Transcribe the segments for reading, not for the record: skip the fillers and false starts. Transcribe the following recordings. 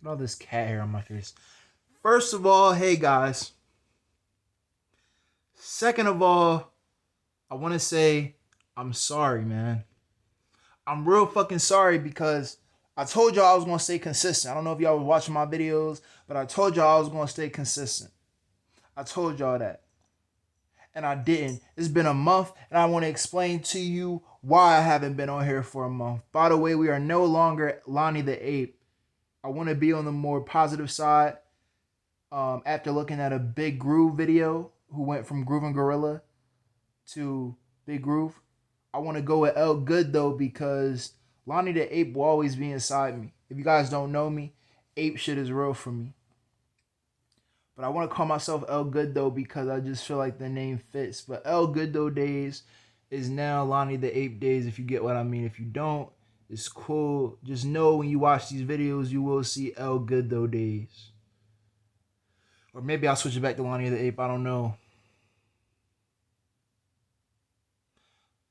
Get all this cat hair on my face. First of all, hey guys. Second of all, I want to say I'm sorry, man. I'm real fucking sorry because I told y'all I was gonna stay consistent. I don't know if y'all was watching my videos, but I told y'all I was gonna stay consistent. I told y'all that. And I didn't. It's been a month, and I want to explain to you why I haven't been on here for a month. By the way, we are no longer Lonnie the Ape. I want to be on the more positive side. After looking at a Big Groove video, who went from Groovin' Gorilla to Big Groove, I want to go with LGoodtho because Lonnie the Ape will always be inside me. If you guys don't know me, ape shit is real for me. But I want to call myself LGoodtho because I just feel like the name fits. But LGoodtho Days is now Lonnie the Ape Days, if you get what I mean. If you don't, it's cool. Just know when you watch these videos, you will see LGoodtho Days. Or maybe I'll switch it back to Lonnie the Ape. I don't know.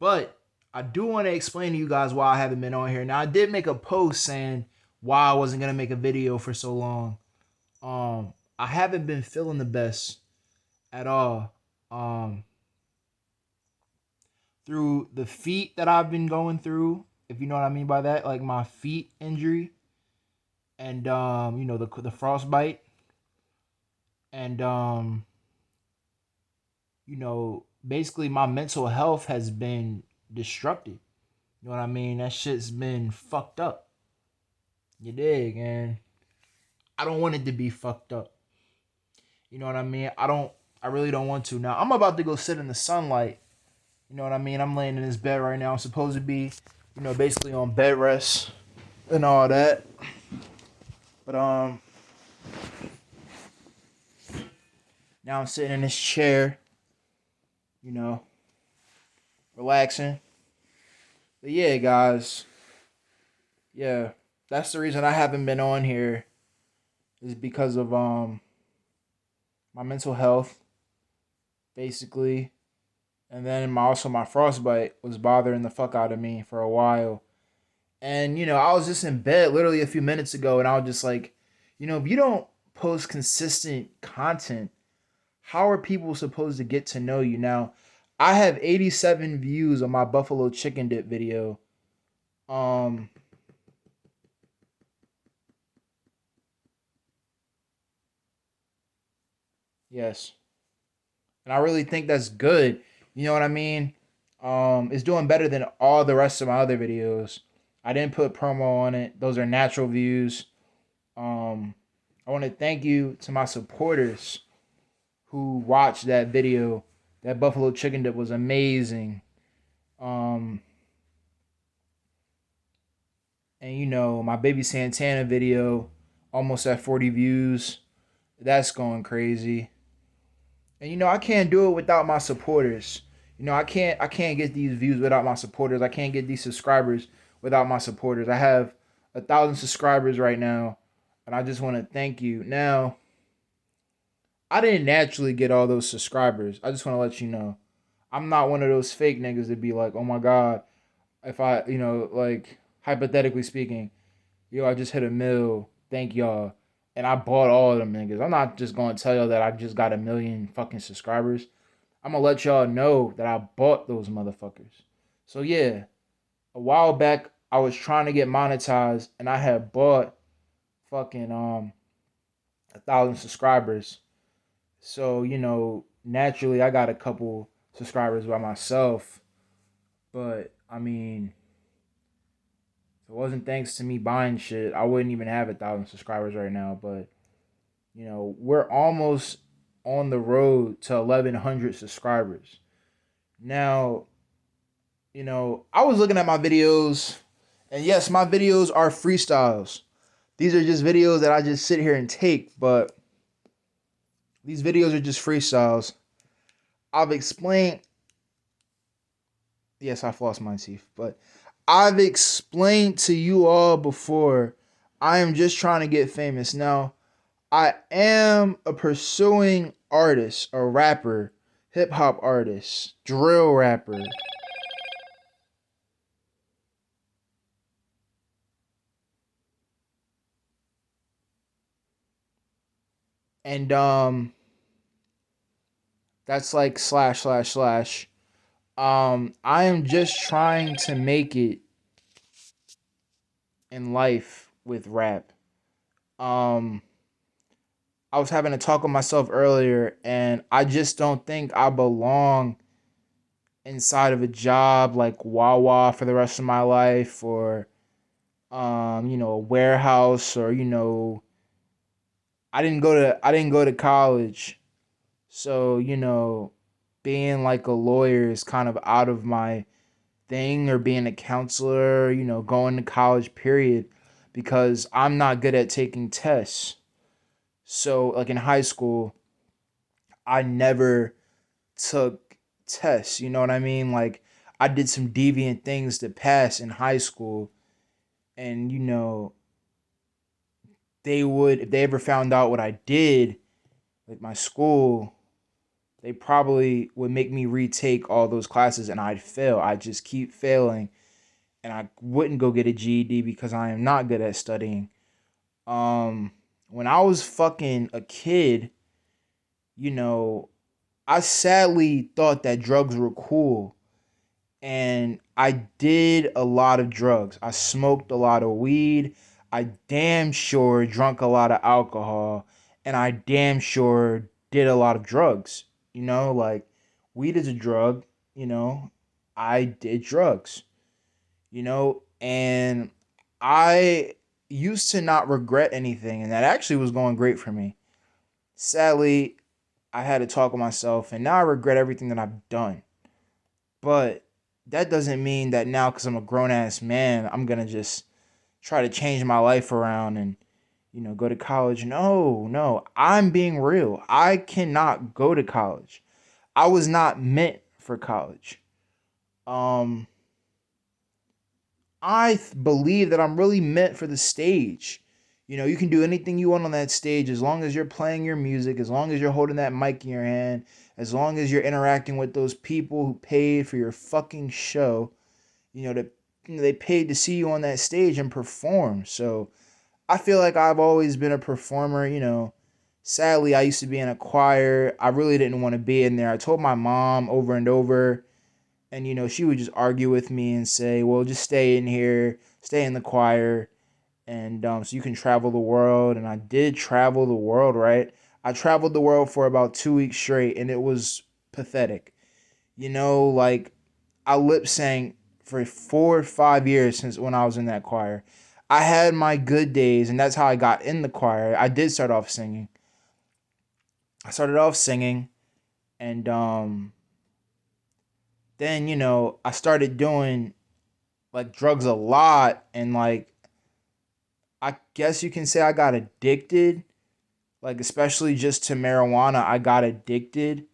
But I do want to explain to you guys why I haven't been on here. Now, I did make a post saying why I wasn't going to make a video for so long. I haven't been feeling the best at all. Through the feet that I've been going through, if you know what I mean by that, like my feet injury and the frostbite and basically my mental health has been destructed. You know what I mean? That shit's been fucked up. You dig? And I don't want it to be fucked up. You know what I mean? I really don't want to. Now, I'm about to go sit in the sunlight. You know what I mean? I'm laying in this bed right now. I'm supposed to be, basically on bed rest and all that. But now I'm sitting in this chair, relaxing. But yeah, guys. Yeah, that's the reason I haven't been on here is because of my mental health, basically. And then also my frostbite was bothering the fuck out of me for a while. And, I was just in bed literally a few minutes ago and I was just like, if you don't post consistent content, how are people supposed to get to know you? Now, I have 87 views on my buffalo chicken dip video. Yes. And I really think that's good. You know what I mean? It's doing better than all the rest of my other videos. I didn't put promo on it. Those are natural views. I want to thank you to my supporters who watched that video. That buffalo chicken dip was amazing. Um, and my baby Santana video, almost at 40 views. That's going crazy. And I can't do it without my supporters. I can't get these views without my supporters. I can't get these subscribers without my supporters. I have 1,000 subscribers right now, and I just want to thank you. Now, I didn't naturally get all those subscribers. I just want to let you know. I'm not one of those fake niggas that be like, oh my God, if I, like, hypothetically speaking, I just hit a mill. Thank y'all. And I bought all of them niggas. I'm not just going to tell y'all that I just got 1,000,000 fucking subscribers. I'm going to let y'all know that I bought those motherfuckers. So yeah, a while back, I was trying to get monetized and I had bought fucking 1,000 subscribers. So, naturally I got a couple subscribers by myself. But I mean, if it wasn't thanks to me buying shit, I wouldn't even have 1,000 subscribers right now. But we're almost on the road to 1,100 subscribers. Now, I was looking at my videos, and yes, my videos are freestyles. These are just videos that I just sit here and take, but these videos are just freestyles. I've explained. Yes, I flossed my teeth, but I've explained to you all before. I am just trying to get famous. Now, I am a pursuing artist, a rapper, hip hop artist, drill rapper. And that's like slash slash slash. I am just trying to make it in life with rap. Um I was having a talk with myself earlier, and I just don't think I belong inside of a job like Wawa for the rest of my life, or a warehouse, or I didn't go to college. So, being like a lawyer is kind of out of my thing, or being a counselor, going to college period, because I'm not good at taking tests. So, like in high school, I never took tests, you know what I mean? Like I did some deviant things to pass in high school, and they would, if they ever found out what I did, like my school, they probably would make me retake all those classes and I'd fail. I'd just keep failing, and I wouldn't go get a GED because I am not good at studying. Um when I was fucking a kid, you know, I sadly thought that drugs were cool, and I did a lot of drugs. I smoked a lot of weed. I damn sure drank a lot of alcohol, and I damn sure did a lot of drugs. Like weed is a drug, I did drugs, and I used to not regret anything, and that actually was going great for me. Sadly, I had to talk with myself, and now I regret everything that I've done. But that doesn't mean that now, because I'm a grown ass man, I'm going to just try to change my life around and, go to college. No, no, I'm being real. I cannot go to college. I was not meant for college. Um, believe that I'm really meant for the stage. You can do anything you want on that stage as long as you're playing your music, as long as you're holding that mic in your hand, as long as you're interacting with those people who paid for your fucking show. That they paid to see you on that stage and perform. So I feel like I've always been a performer. Sadly, I used to be in a choir. I really didn't want to be in there. I told my mom over and over, and she would just argue with me and say, "Well, just stay in here, stay in the choir, and so you can travel the world." And I did travel the world, right? I traveled the world for about 2 weeks straight, and it was pathetic. Like I lip sang for 4 or 5 years since when I was in that choir. I had my good days, and that's how I got in the choir. I did start off singing. I started off singing, and then I started doing like drugs a lot, and like I guess you can say I got addicted. Like especially just to marijuana, I got addicted,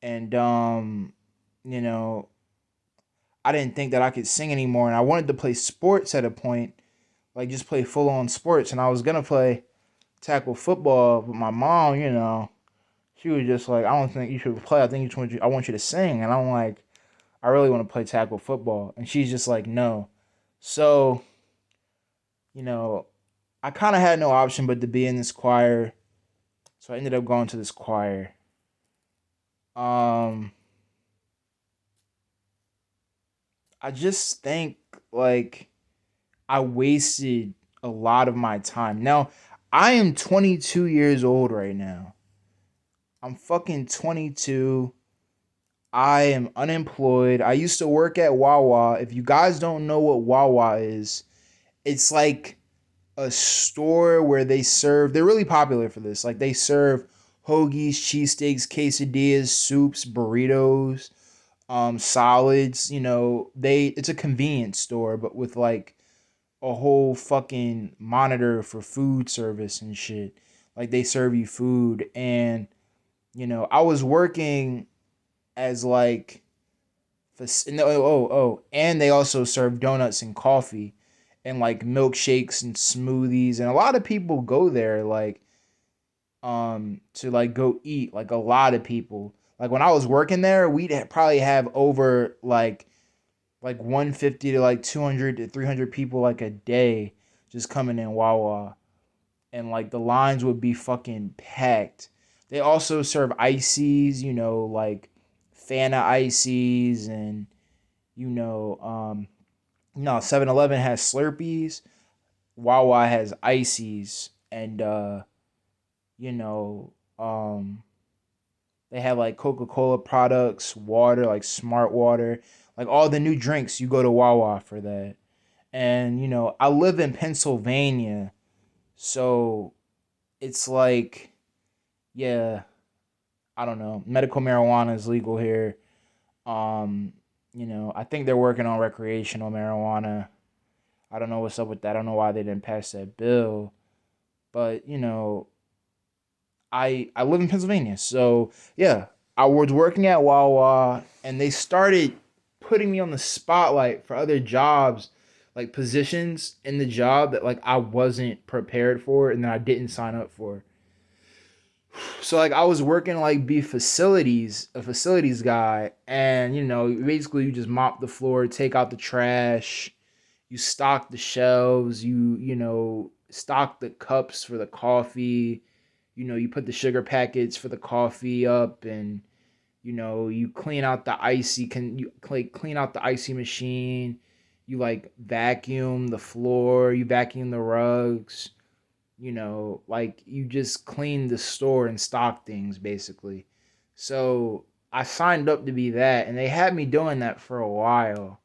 and you know, I didn't think that I could sing anymore, and I wanted to play sports at a point, like just play full on sports, and I was gonna play tackle football, but my mom, she was just like, I don't think you should play. I want you to sing, and I'm like, I really want to play tackle football, and she's just like, no. So, you know, I kind of had no option but to be in this choir, so I ended up going to this choir. Um, I just think like I wasted a lot of my time. Now, I am 22 years old right now. I'm fucking 22. I am unemployed. I used to work at Wawa. If you guys don't know what Wawa is, it's like a store where they're really popular for this. Like they serve hoagies, cheesesteaks, quesadillas, soups, burritos, solids. It's a convenience store, but with like a whole fucking monitor for food service and shit. Like they serve you food, and I was working as like no, and they also serve donuts and coffee and like milkshakes and smoothies, and a lot of people go there like to like go eat. Like a lot of people, like when I was working there, we'd probably have over like 150 to like 200 to 300 people like a day just coming in Wawa. and like the lines would be fucking packed. They also serve ices, like Fanta ices, and you know, um, 7-Eleven has Slurpees, Wawa has ices, and you know, um, they have like Coca Cola products, water like Smart Water, like all the new drinks. You go to Wawa for that, and I live in Pennsylvania, so it's like, yeah, I don't know. Medical marijuana is legal here. Um, I think they're working on recreational marijuana. I don't know what's up with that. I don't know why they didn't pass that bill. But, I live in Pennsylvania. So, yeah, I was working at Wawa and they started putting me on the spotlight for other jobs, like positions in the job that like I wasn't prepared for and that I didn't sign up for. So like I was working like be a facilities guy, and basically you just mop the floor, take out the trash, you stock the shelves, you stock the cups for the coffee, you put the sugar packets for the coffee up, and you clean out the icy can you like clean out the icy machine, you like vacuum the floor, you vacuum the rugs, like you just clean the store and stock things basically. So I signed up to be that, and they had me doing that for a while.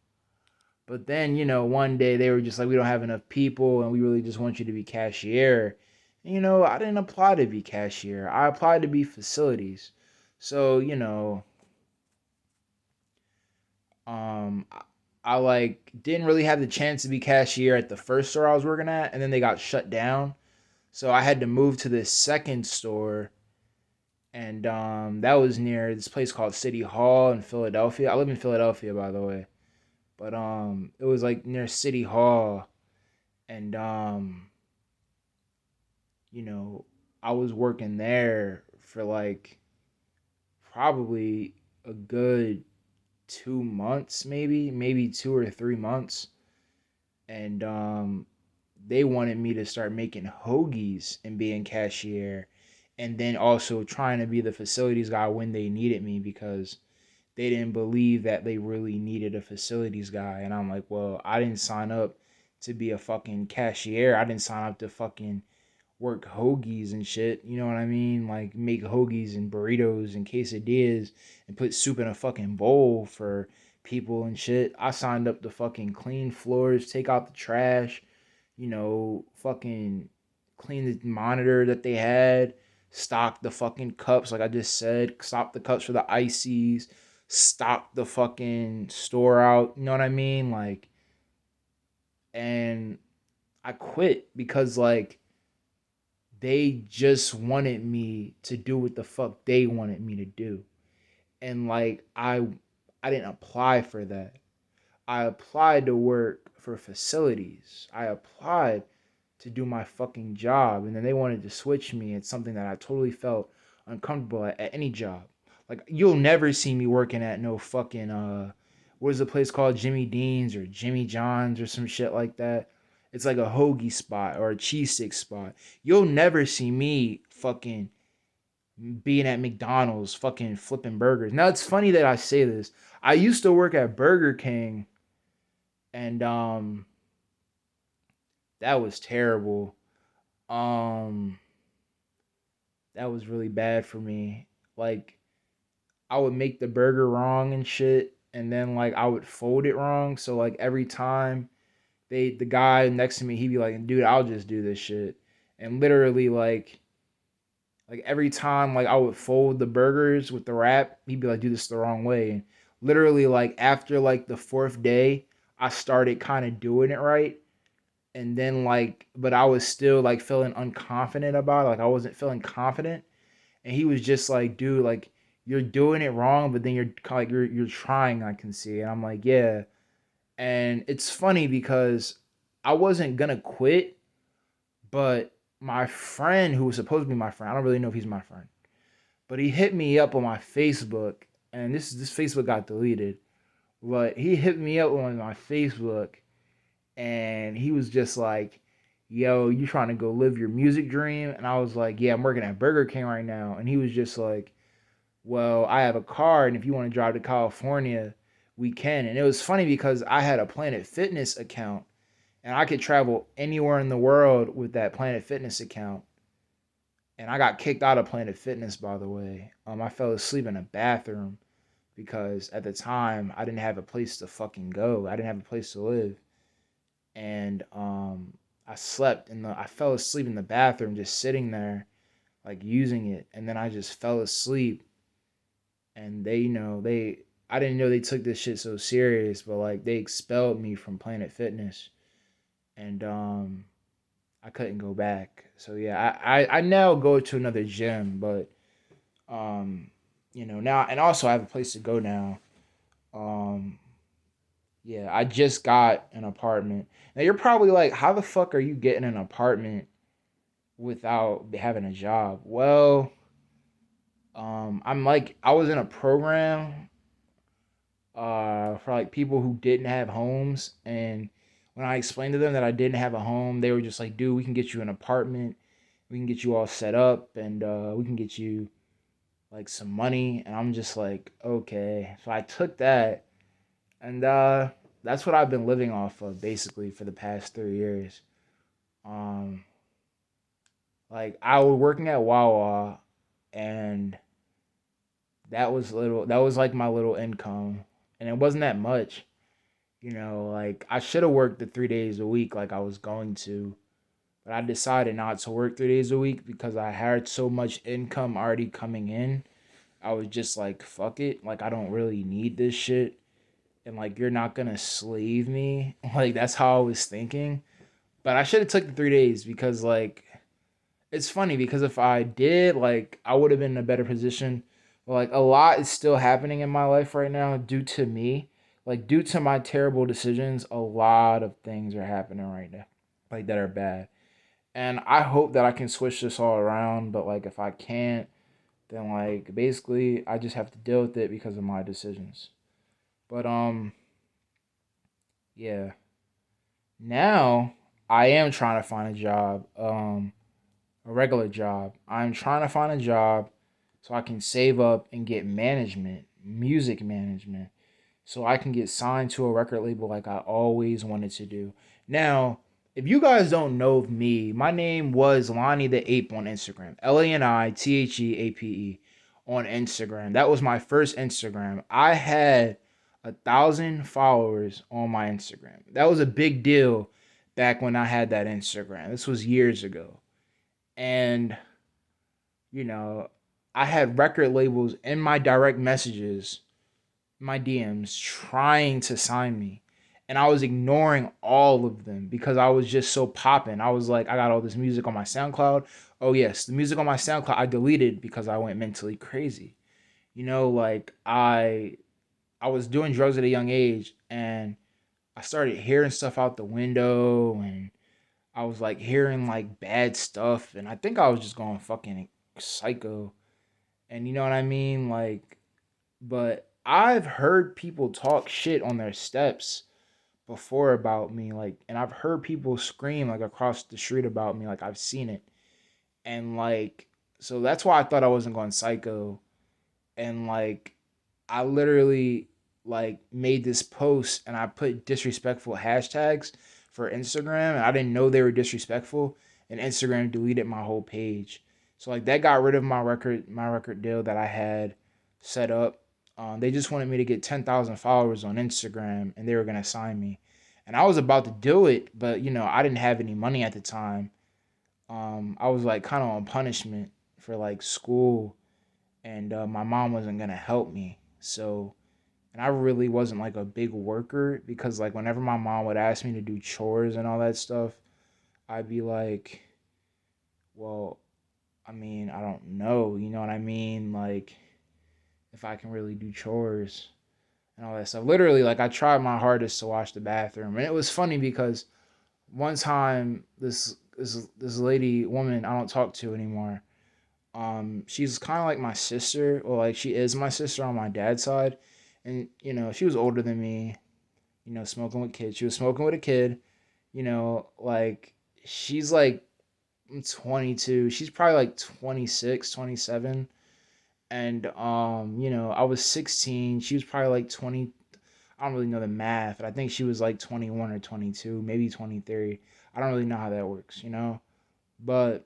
But then, one day they were just like, we don't have enough people and we really just want you to be cashier. And, I didn't apply to be cashier. I applied to be facilities. So, I like didn't really have the chance to be cashier at the first store I was working at, and then they got shut down. So I had to move to this second store, and that was near this place called City Hall in Philadelphia. I live in Philadelphia, by the way, but it was like near City Hall, and you know, I was working there for like probably a good 2 months, maybe 2 or 3 months, and they wanted me to start making hoagies and being cashier, and then also trying to be the facilities guy when they needed me, because they didn't believe that they really needed a facilities guy. And I'm like, well, I didn't sign up to be a fucking cashier. I didn't sign up to fucking work hoagies and shit. You know what I mean? Like make hoagies and burritos and quesadillas and put soup in a fucking bowl for people and shit. I signed up to fucking clean floors, take out the trash, fucking clean the monitor that they had, stock the fucking cups, like I just said, stop the cups for the ices, stock the fucking store out. You know what I mean? Like, and I quit because like they just wanted me to do what the fuck they wanted me to do. And like I didn't apply for that. I applied to work for facilities. I applied to do my fucking job, and then they wanted to switch me. It's something that I totally felt uncomfortable at any job. Like you'll never see me working at no fucking what is the place called, Jimmy Dean's or Jimmy John's or some shit like that. It's like a hoagie spot or a cheese stick spot. You'll never see me fucking being at McDonald's fucking flipping burgers. Now it's funny that I say this. I used to work at Burger King, and that was terrible. Um that was really bad for me. Like I would make the burger wrong and shit, and then like I would fold it wrong. So like every time the guy next to me, he'd be like, dude, I'll just do this shit. And literally like every time like I would fold the burgers with the wrap, he'd be like, do this the wrong way. And literally like after like the fourth day, I started kind of doing it right. And then like, but I was still like feeling unconfident about it. Like I wasn't feeling confident. And he was just like, dude, like you're doing it wrong, but then you're like you're trying, I can see. And I'm like, yeah. And it's funny because I wasn't gonna quit, but my friend, who was supposed to be my friend, I don't really know if he's my friend, but he hit me up on my Facebook, and this Facebook got deleted. But he hit me up on my Facebook, and he was just like, yo, you trying to go live your music dream? And I was like, yeah, I'm working at Burger King right now. And he was just like, well, I have a car, and if you want to drive to California, we can. And it was funny because I had a Planet Fitness account, and I could travel anywhere in the world with that Planet Fitness account. And I got kicked out of Planet Fitness, by the way. I fell asleep in a bathroom because at the time I didn't have a place to fucking go. I didn't have a place to live, and I fell asleep in the bathroom just sitting there like using it, and then I just fell asleep. And I didn't know they took this shit so serious, but like they expelled me from Planet Fitness, and I couldn't go back. So yeah, I now go to another gym, but um now, and also I have a place to go now. Um yeah, I just got an apartment. Now you're probably like, how the fuck are you getting an apartment without having a job? Well, I was in a program for like people who didn't have homes, and when I explained to them that I didn't have a home, they were just like, dude, we can get you an apartment, we can get you all set up, and we can get you like some money. And I'm just like, okay. So I took that, and that's what I've been living off of basically for the past 3 years. Um, like I was working at Wawa, and that was like my little income, and it wasn't that much. Like I should have worked the 3 days a week like I was going to, but I decided not to work 3 days a week because I had so much income already coming in. I was just like, fuck it. Like, I don't really need this shit. And like, you're not gonna slave me. Like, that's how I was thinking. But I should have took the 3 days because like, it's funny because if I did, like, I would have been in a better position. But like, a lot is still happening in my life right now due to me. Like, due to my terrible decisions, a lot of things are happening right now, like that are bad. And I hope that I can switch this all around. But like, if I can't, then like basically I just have to deal with it because of my decisions. But yeah. Now I am trying to find a job, a regular job. I'm trying to find a job so I can save up and get management, music management, so I can get signed to a record label like I always wanted to do. Now, if you guys don't know of me, my name was Lonnie the Ape on Instagram. LANITHEAPE on Instagram. That was my first Instagram. I had 1,000 followers on my Instagram. That was a big deal back when I had that Instagram. This was years ago. And, you know, I had record labels in my direct messages, my DMs, trying to sign me. And I was ignoring all of them because I was just so popping. I was like, I got all this music on my SoundCloud. Oh yes, the music on my SoundCloud I deleted because I went mentally crazy. Like I was doing drugs at a young age, and I started hearing stuff out the window, and I was like hearing like bad stuff, and I think I was just going fucking psycho. And you know what I mean? Like, but I've heard people talk shit on their steps before about me, like, and I've heard people scream like across the street about me, like I've seen it. And like, so that's why I thought I wasn't going psycho. And like, I literally like made this post, and I put disrespectful hashtags for Instagram, and I didn't know they were disrespectful, and Instagram deleted my whole page. So like that got rid of my record deal that I had set up. They just wanted me to get 10,000 followers on Instagram, and they were gonna sign me. And I was about to do it, but I didn't have any money at the time. I was like kind of on punishment for like school, and my mom wasn't gonna help me. So, and I really wasn't like a big worker because like whenever my mom would ask me to do chores and all that stuff, I'd be like, well, I mean, I don't know, you know what I mean? Like if I can really do chores and all that stuff. Literally, like I tried my hardest to wash the bathroom, and it was funny because one time this lady woman I don't talk to anymore. She's kind of like my sister, or like she is my sister on my dad's side, and she was older than me. Smoking with kids. She was smoking with a kid. Like she's like 22. She's probably like 26, 27. And I was 16. She was probably like 20. I don't really know the math, but I think she was like 21 or 22, maybe 23. I don't really know how that works. But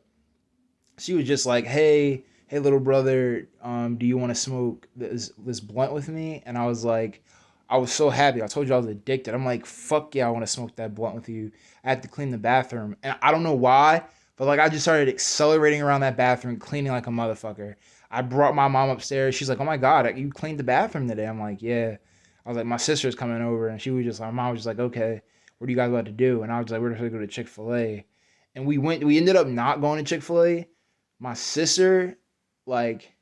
she was just like, hey, little brother, do you want to smoke this blunt with me? And I was like, I was so happy. I told you I was addicted. I'm like, fuck yeah, I want to smoke that blunt with you. I had to clean the bathroom, and I don't know why, but like I just started accelerating around that bathroom, cleaning like a motherfucker. I brought my mom upstairs. She's like, oh my god, you cleaned the bathroom today? I'm like, yeah. I was like, my sister's coming over, and she was just like, my mom was just like, okay, what are you guys about to do? And I was like, we're just gonna go to Chick-fil-A. And we ended up not going to Chick-fil-A. My sister, like,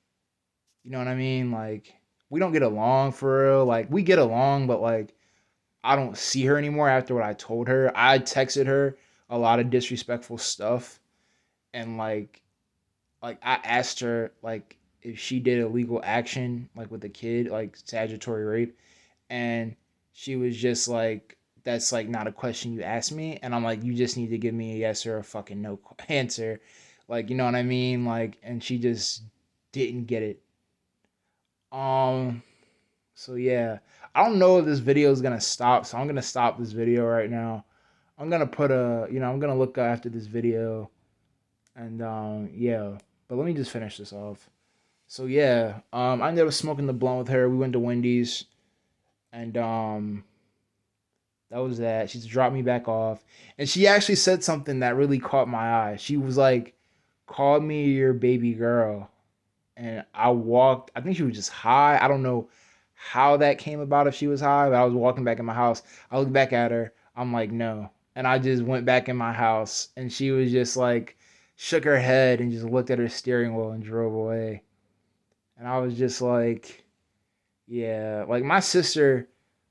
you know what I mean? Like, we don't get along for real. Like, we get along, but like, I don't see her anymore after what I told her. I texted her a lot of disrespectful stuff, and like I asked her like if she did illegal action like with a kid, like statutory rape, and she was just like, that's like not a question you asked me. And I'm like, you just need to give me a yes or a fucking no answer. Like, you know what I mean? Like, and she just didn't get it. Um, so yeah. I don't know if this video is gonna stop, so I'm gonna stop this video right now. I'm gonna put I'm gonna look after this video, and yeah. But let me just finish this off. So yeah, I ended up smoking the blunt with her. We went to Wendy's, and that was that. She dropped me back off. And she actually said something that really caught my eye. She was like, call me your baby girl. And I think she was just high. I don't know how that came about if she was high, but I was walking back in my house. I looked back at her. I'm like, no. And I just went back in my house. And she was just like, shook her head and just looked at her steering wheel and drove away. And I was just like, yeah. Like my sister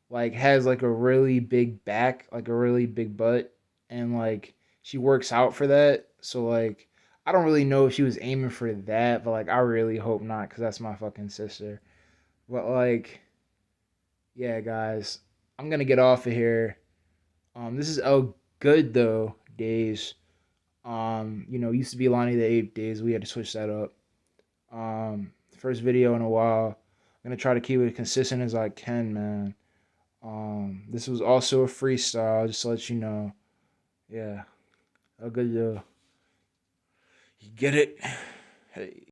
like has like a really big back, like a really big butt, and like she works out for that. So like I don't really know if she was aiming for that, but like I really hope not cuz that's my fucking sister. But like yeah, guys, I'm going to get off of here. This is good though days. Used to be Lonnie the 8 days. We had to switch that up. First video in a while. I'm going to try to keep it consistent as I can, man. This was also a freestyle, just to let you know. Yeah, a good, you get it? Hey.